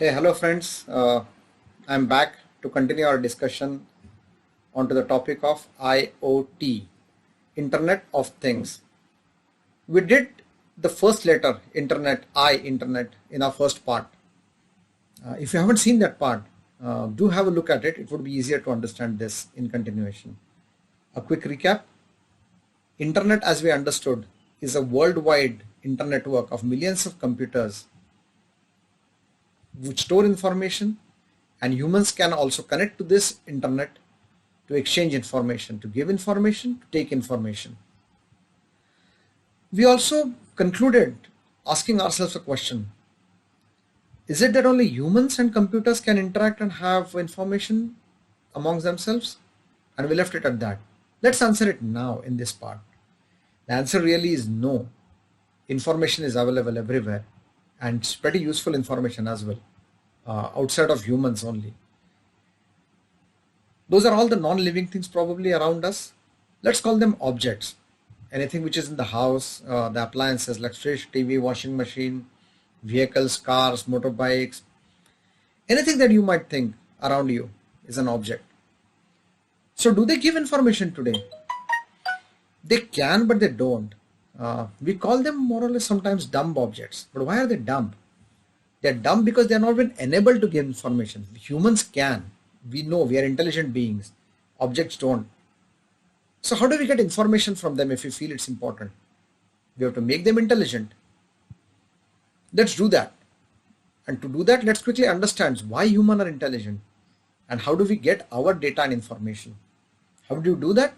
Hey, hello friends. I'm back to continue our discussion onto the topic of IoT, Internet of Things. We did the first letter, Internet, Internet, in our first part. If you haven't seen that part, do have a look at it. It would be easier to understand this in continuation. A quick recap. Internet, as we understood, is a worldwide internet network of millions of computers which store information, and humans can also connect to this internet to exchange information, to give information, to take information. We also concluded asking ourselves a question. Is it that only humans and computers can interact and have information amongst themselves? And we left it at that. Let's answer it now in this part. The answer really is no. Information is available everywhere, and it's pretty useful information as well, outside of humans only. Those are all the non-living things probably around us. Let's call them objects. Anything which is in the house, the appliances like fridge, TV, washing machine, vehicles, cars, motorbikes, anything that you might think around you is an object. So do they give information today? They can, but they don't. We call them more or less sometimes dumb objects. But why are they dumb? They're dumb because they're not been enabled to give information. Humans can. We know we are intelligent beings. Objects don't. So how do we get information from them if we feel it's important? We have to make them intelligent. Let's do that. And to do that, let's quickly understand why humans are intelligent and how do we get our data and information. How do you do that?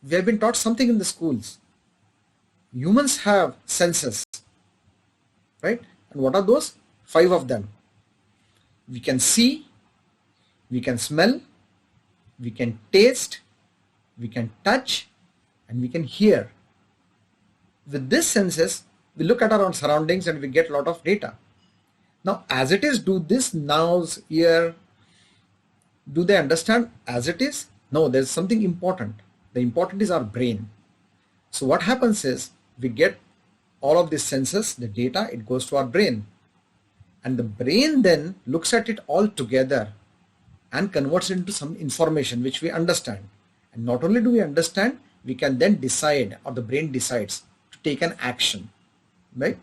We have been taught something in the schools. Humans have senses, right? And what are those? 5 of them. We can see, we can smell, we can taste, we can touch, and we can hear. With these senses, we look at our own surroundings and we get a lot of data. Now, as it is, do this nose, ear, do they understand as it is? No, there's something important. The important is our brain. So what happens is we get all of these senses, the data, it goes to our brain. And the brain then looks at it all together and converts it into some information which we understand. And not only do we understand, we can then decide, or the brain decides, to take an action, right?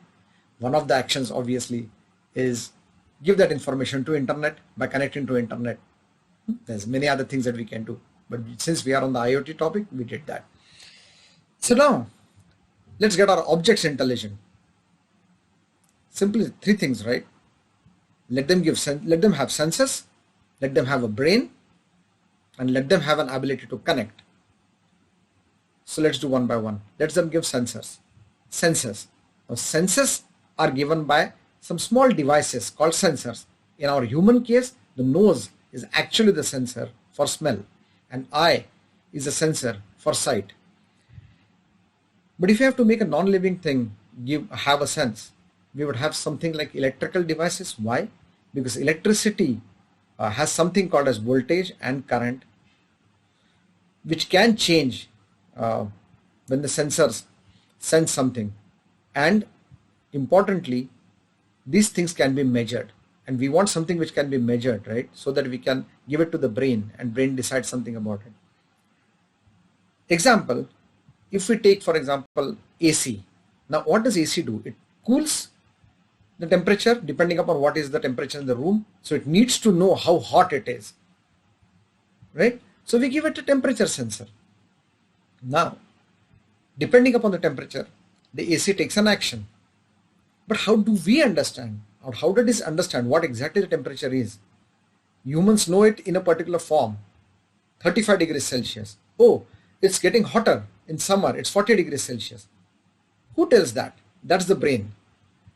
One of the actions obviously is give that information to internet by connecting to internet. There's many other things that we can do. But since we are on the IoT topic, we did that. So now, let's get our objects intelligent. Simply 3 things, right? Let them have senses, let them have a brain, and let them have an ability to connect. So let's do one by one. Let them give sensors. Senses. Now, senses are given by some small devices called sensors. In our human case, the nose is actually the sensor for smell, and eye is a sensor for sight. But if you have to make a non-living thing have a sense, we would have something like electrical devices. Why? Because electricity has something called as voltage and current, which can change when the sensors sense something. And importantly, these things can be measured. And we want something which can be measured, right? So that we can give it to the brain and brain decides something about it. Example, if we take, for example, AC. Now, what does AC do? It cools the temperature depending upon what is the temperature in the room. So it needs to know how hot it is, right? So we give it a temperature sensor. Now, depending upon the temperature, the AC takes an action. But how do we understand, or how does it understand what exactly the temperature is? Humans know it in a particular form, 35 degrees Celsius. Oh, it's getting hotter in summer, it's 40 degrees Celsius. Who tells that? That's the brain.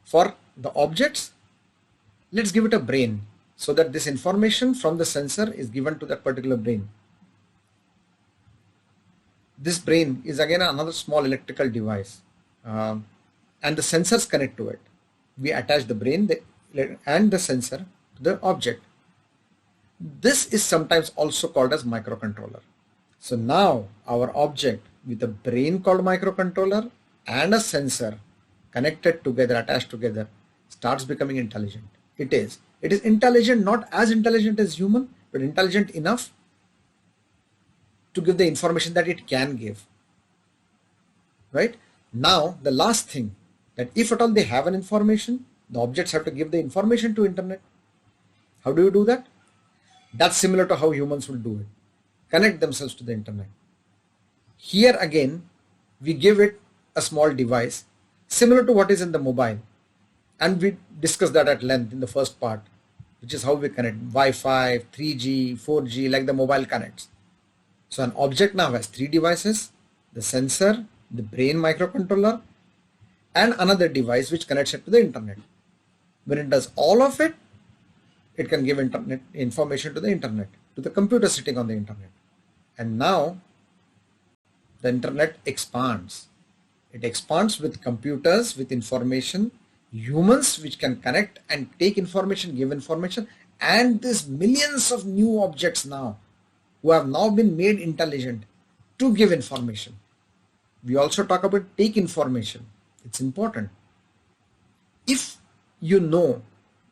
For the objects, let's give it a brain so that this information from the sensor is given to that particular brain. This brain is again another small electrical device, and the sensors connect to it. We attach the brain and the sensor to the object. This is sometimes also called as microcontroller. So now our object with a brain called microcontroller and a sensor connected together, attached together, starts becoming intelligent. It is. It is intelligent, not as intelligent as human, but intelligent enough to give the information that it can give. Right? Now, the last thing, that if at all they have an information, the objects have to give the information to internet. How do you do that? That's similar to how humans will do it. Connect themselves to the internet. Here again, we give it a small device similar to what is in the mobile. And we discussed that at length in the first part, which is how we connect Wi-Fi, 3G, 4G, like the mobile connects. So an object now has three devices: the sensor, the brain microcontroller, and another device which connects it to the internet. When it does all of it, it can give internet information to the internet, to the computer sitting on the internet. And now the internet expands. It expands with computers, with information, humans which can connect and take information, give information, and these millions of new objects now who have now been made intelligent to give information. We also talk about take information. It's important. If you know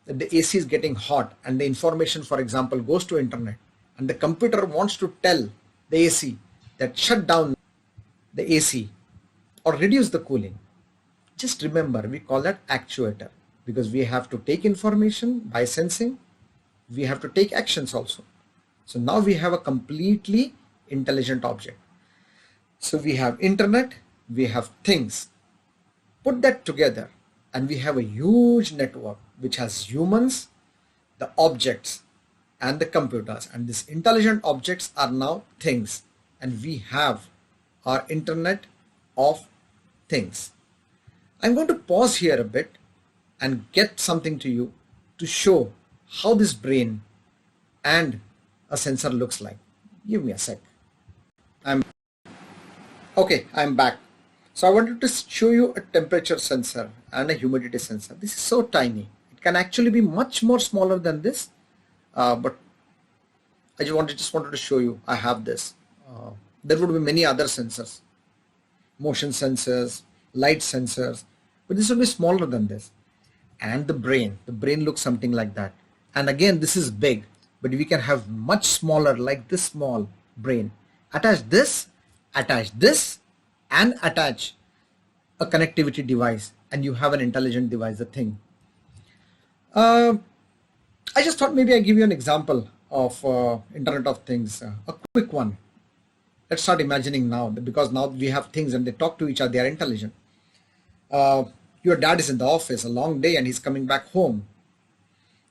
that the AC is getting hot and the information, for example, goes to internet, and the computer wants to tell the AC that shut down the AC or reduce the cooling, just remember we call that actuator, because we have to take information by sensing, we have to take actions also. So now we have a completely intelligent object. So we have internet, we have things. Put that together and we have a huge network which has humans, the objects, and the computers. And these intelligent objects are now things. And we have our Internet of Things. I'm going to pause here a bit and get something to you to show how this brain and a sensor looks like. Give me a sec. I'm back. So I wanted to show you a temperature sensor and a humidity sensor. This is so tiny. It can actually be much more smaller than this, but I just wanted to show you I have this. There would be many other sensors, motion sensors, light sensors, but this will be smaller than this. And the brain looks something like that. And again, this is big, but we can have much smaller, like this small brain. Attach this, and attach a connectivity device, and you have an intelligent device, the thing. I just thought maybe I give you an example of Internet of Things, a quick one. Let's start imagining now, because now we have things and they talk to each other, they are intelligent. Your dad is in the office, a long day, and he's coming back home.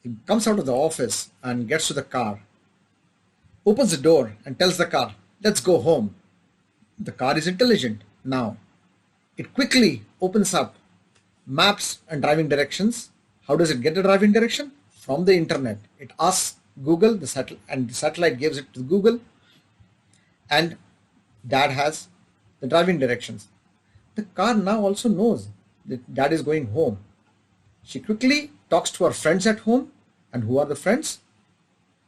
He comes out of the office and gets to the car, opens the door and tells the car, let's go home. The car is intelligent now. It quickly opens up maps and driving directions. How does it get the driving direction? From the internet. It asks Google, and the satellite gives it to Google, and dad has the driving directions. The car now also knows that dad is going home. She quickly talks to her friends at home. And who are the friends?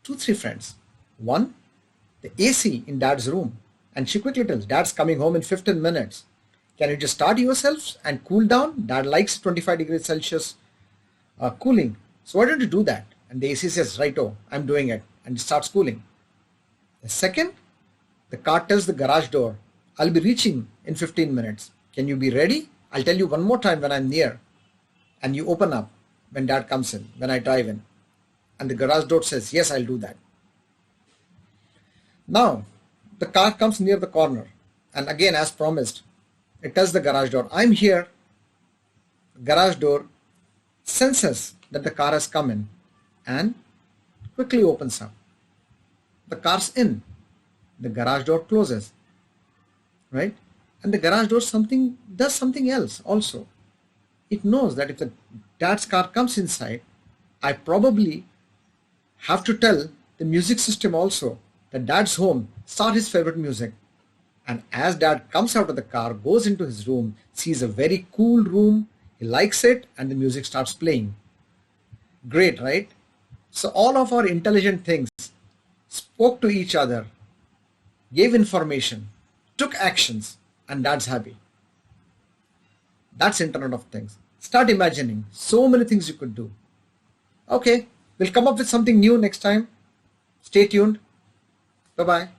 2, 3 friends. One, the AC in dad's room. And she quickly tells, dad's coming home in 15 minutes. Can you just start yourselves and cool down? Dad likes 25 degrees Celsius cooling. So why don't you do that? And the AC says, righto, I'm doing it. And it starts cooling. The second, the car tells the garage door, I'll be reaching in 15 minutes. Can you be ready? I'll tell you one more time when I'm near. And you open up when dad comes in, when I drive in. And the garage door says, yes, I'll do that. Now, the car comes near the corner. And again, as promised, it tells the garage door, I'm here. The garage door senses that the car has come in and quickly opens up. The car's in. The garage door closes. Right? And the garage door does something else also. It knows that if the dad's car comes inside, I probably have to tell the music system also that dad's home, start his favorite music. And as dad comes out of the car, goes into his room, sees a very cool room, he likes it, and the music starts playing. Great, right? So all of our intelligent things spoke to each other, gave information, took actions, and dad's happy. That's Internet of Things. Start imagining so many things you could do. Okay, we'll come up with something new next time. Stay tuned. Bye bye.